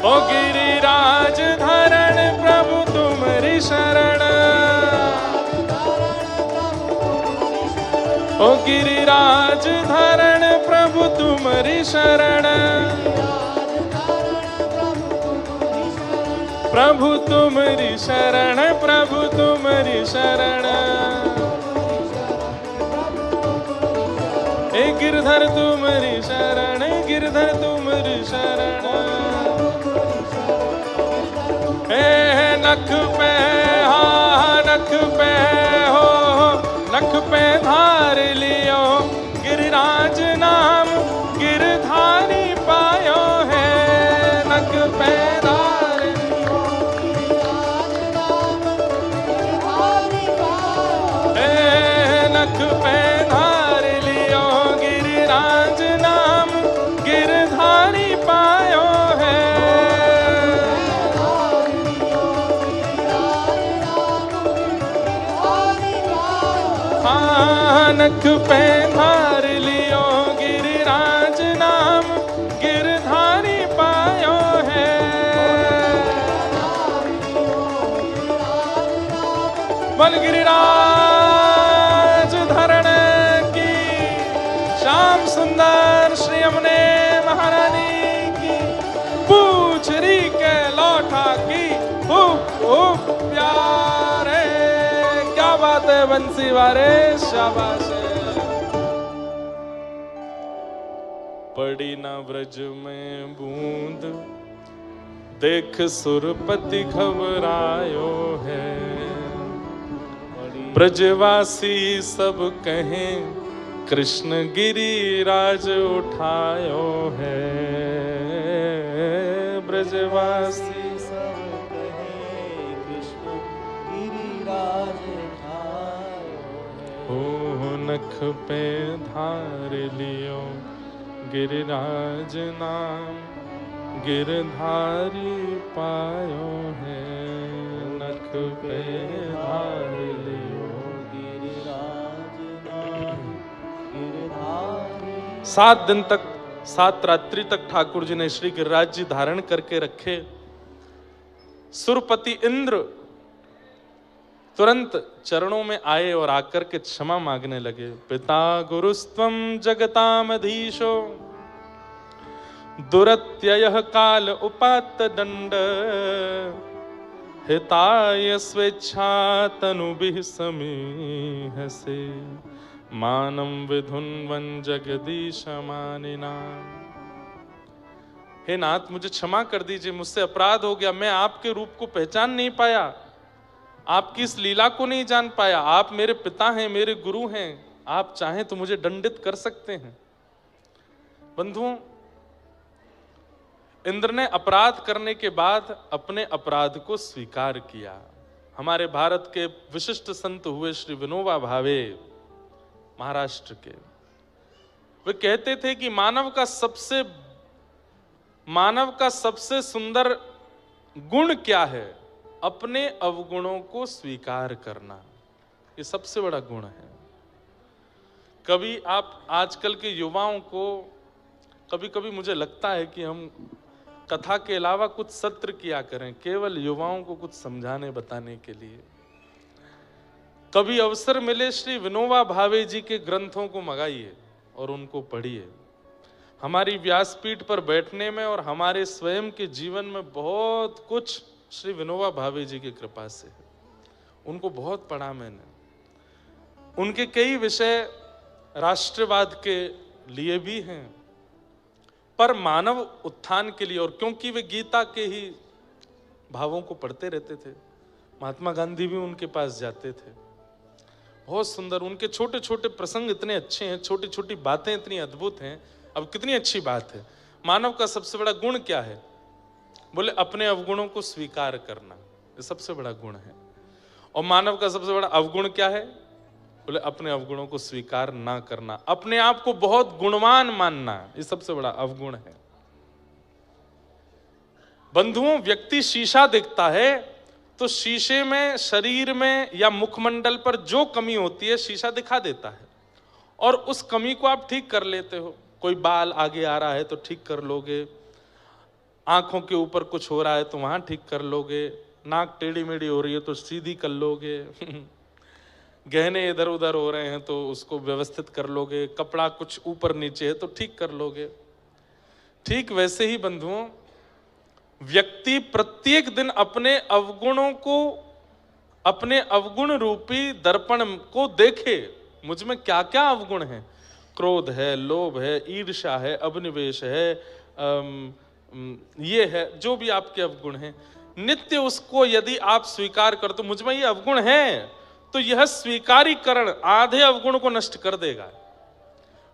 ओ गिरिराज धरण प्रभु तुम्हारी शरण, ओ गिरिराज धरण प्रभु तुम्हारी शरण, प्रभु तुम्हारी शरण, प्रभु तुम्हारी शरण। हे गिरधर तुम्हारी शरण, गिरधर तुम्हारी शरण। हे नख पे हा नख पे हो, नख पे धार लियो गिरिराज नाम गिरधारी पायो है। नख पे धार लियो गिरिराज नाम गिरधारी पायो है, नख पे धार लियो गिरिराज नाम गिरधारी पायो है। नख पे धार लियो गिरिराज नाम गिरधारी पायो है। बल गिरिराज धरण की, श्याम सुंदर श्री यमुने महारानी की, पूछरी के लौटा की प्यारे। क्या बात है बंसी वारे, शाबाश। पड़ी ना ब्रज में बूंद देख सुरपति घबरायो है, ब्रजवासी सब कहें कृष्ण गिरिराज उठायो है। ब्रजवासी सब कहें कृष्ण गिरिराज उठायो है। ओ नख पे धार लियो गिरिराज नाम गिरधारी पायो है, नख पे धार लियो। गिरिराज नाम गिरधारी। 7 दिन तक, 7 रात्रि तक ठाकुर जी ने श्री गिरिराज जी धारण करके रखे। सुरपति इंद्र तुरंत चरणों में आए और आकर के क्षमा मांगने लगे। पिता गुरुस्त्वं जगतामधीशो, दुरत्ययः काल उपात्त दंड, हिताय स्वेच्छा तनुभिः समीहसे, मानं विधुन्वन् जगदीश मानिना। हे नाथ, मुझे क्षमा कर दीजिए, मुझसे अपराध हो गया। मैं आपके रूप को पहचान नहीं पाया, आपकी इस लीला को नहीं जान पाया। आप मेरे पिता हैं, मेरे गुरु हैं, आप चाहें तो मुझे दंडित कर सकते हैं। बंधुओं, इंद्र ने अपराध करने के बाद अपने अपराध को स्वीकार किया। हमारे भारत के विशिष्ट संत हुए श्री विनोबा भावे, महाराष्ट्र के, वे कहते थे कि मानव का सबसे सुंदर गुण क्या है? अपने अवगुणों को स्वीकार करना, ये सबसे बड़ा गुण है। कभी आप आजकल के युवाओं को, कभी कभी मुझे लगता है कि हम कथा के अलावा कुछ सत्र किया करें, केवल युवाओं को कुछ समझाने बताने के लिए। कभी अवसर मिले, श्री विनोबा भावे जी के ग्रंथों को मंगाइए और उनको पढ़िए। हमारी व्यासपीठ पर बैठने में और हमारे स्वयं के जीवन में बहुत कुछ श्री विनोबा भावे जी की कृपा से है। उनको बहुत पढ़ा मैंने। उनके कई विषय राष्ट्रवाद के लिए भी हैं, पर मानव उत्थान के लिए, और क्योंकि वे गीता के ही भावों को पढ़ते रहते थे। महात्मा गांधी भी उनके पास जाते थे। बहुत सुंदर उनके छोटे छोटे प्रसंग इतने अच्छे हैं, छोटी छोटी बातें इतनी अद्भुत हैं। अब कितनी अच्छी बात है। मानव का सबसे बड़ा गुण क्या है? बोले अपने अवगुणों को स्वीकार करना, ये सबसे बड़ा गुण है। और मानव का सबसे बड़ा अवगुण क्या है? बोले अपने अवगुणों को स्वीकार ना करना, अपने आप को बहुत गुणवान मानना, ये सबसे बड़ा अवगुण है। बंधुओं, व्यक्ति शीशा दिखता है तो शीशे में, शरीर में या मुखमंडल पर जो कमी होती है शीशा दिखा देता है, और उस कमी को आप ठीक कर लेते हो। कोई बाल आगे आ रहा है तो ठीक कर लोगे, आंखों के ऊपर कुछ हो रहा है तो वहां ठीक कर लोगे, नाक टेढ़ी मेढ़ी हो रही है तो सीधी कर लोगे, गहने इधर उधर हो रहे हैं तो उसको व्यवस्थित कर लोगे, कपड़ा कुछ ऊपर नीचे है तो ठीक कर लोगे। ठीक वैसे ही बंधुओं, व्यक्ति प्रत्येक दिन अपने अवगुणों को, अपने अवगुण रूपी दर्पण को देखे। मुझ में क्या क्या अवगुण है? क्रोध है, लोभ है, ईर्ष्या है, अभिनिवेश है, ये है, जो भी आपके अवगुण हैं, नित्य उसको यदि आप स्वीकार कर, तो मुझ में ये अवगुण है, तो यह स्वीकारीकरण आधे अवगुण को नष्ट कर देगा।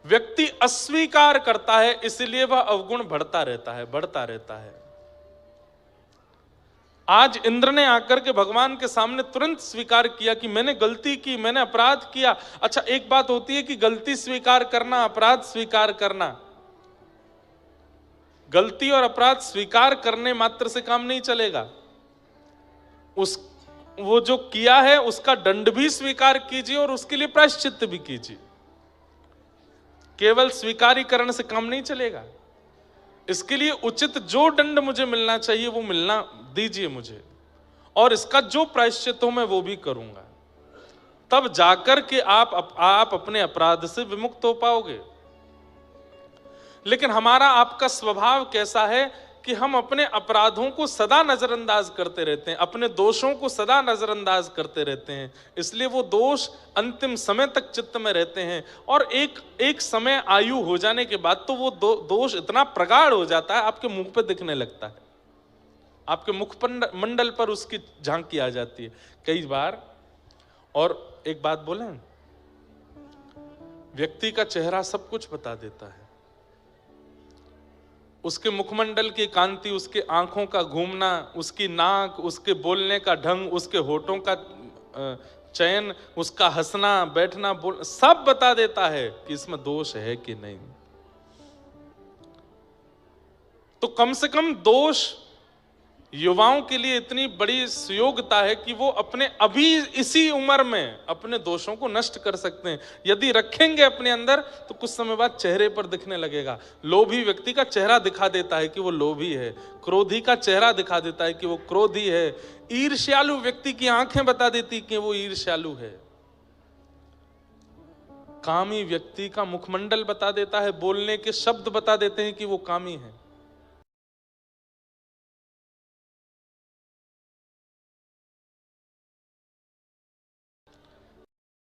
व्यक्ति अस्वीकार करता है, इसलिए वह अवगुण बढ़ता रहता है, बढ़ता रहता है। आज इंद्र ने आकर के भगवान के सामने तुरंत स्वीकार किया कि मैंने गलती की, मैंने अपराध किया। अच्छा, एक बात होती है कि गलती स्वीकार करना, अपराध स्वीकार करना। गलती और अपराध स्वीकार करने मात्र से काम नहीं चलेगा। वो जो किया है उसका दंड भी स्वीकार कीजिए और उसके लिए प्रायश्चित्त भी कीजिए। केवल स्वीकारीकरण से काम नहीं चलेगा। इसके लिए उचित जो दंड मुझे मिलना चाहिए वो मिलना दीजिए मुझे, और इसका जो प्रायश्चित हो मैं वो भी करूंगा। तब जाकर के आप अपने अपराध से विमुक्त हो पाओगे। लेकिन हमारा आपका स्वभाव कैसा है कि हम अपने अपराधों को सदा नजरअंदाज करते रहते हैं, अपने दोषों को सदा नजरअंदाज करते रहते हैं। इसलिए वो दोष अंतिम समय तक चित्त में रहते हैं, और एक समय आयु हो जाने के बाद तो वो दोष इतना प्रगाढ़ हो जाता है, आपके मुंह पे दिखने लगता है, आपके मुख मंडल पर उसकी झांकी आ जाती है कई बार। और एक बात बोले, व्यक्ति का चेहरा सब कुछ बता देता है। उसके मुखमंडल की कांति, उसके आंखों का घूमना, उसकी नाक, उसके बोलने का ढंग, उसके होठों का चयन, उसका हंसना, बैठना, बोल, सब बता देता है कि इसमें दोष है कि नहीं। तो कम से कम दोष युवाओं के लिए इतनी बड़ी सुयोग्यता है कि वो अपने अभी इसी उम्र में अपने दोषों को नष्ट कर सकते हैं। यदि रखेंगे अपने अंदर तो कुछ समय बाद चेहरे पर दिखने लगेगा। लोभी व्यक्ति का चेहरा दिखा देता है कि वो लोभी है, क्रोधी का चेहरा दिखा देता है कि वो क्रोधी है, ईर्ष्यालु व्यक्ति की आंखें बता देती कि वो ईर्ष्यालु है, कामी व्यक्ति का मुखमंडल बता देता है, बोलने के शब्द बता देते हैं कि वो कामी है।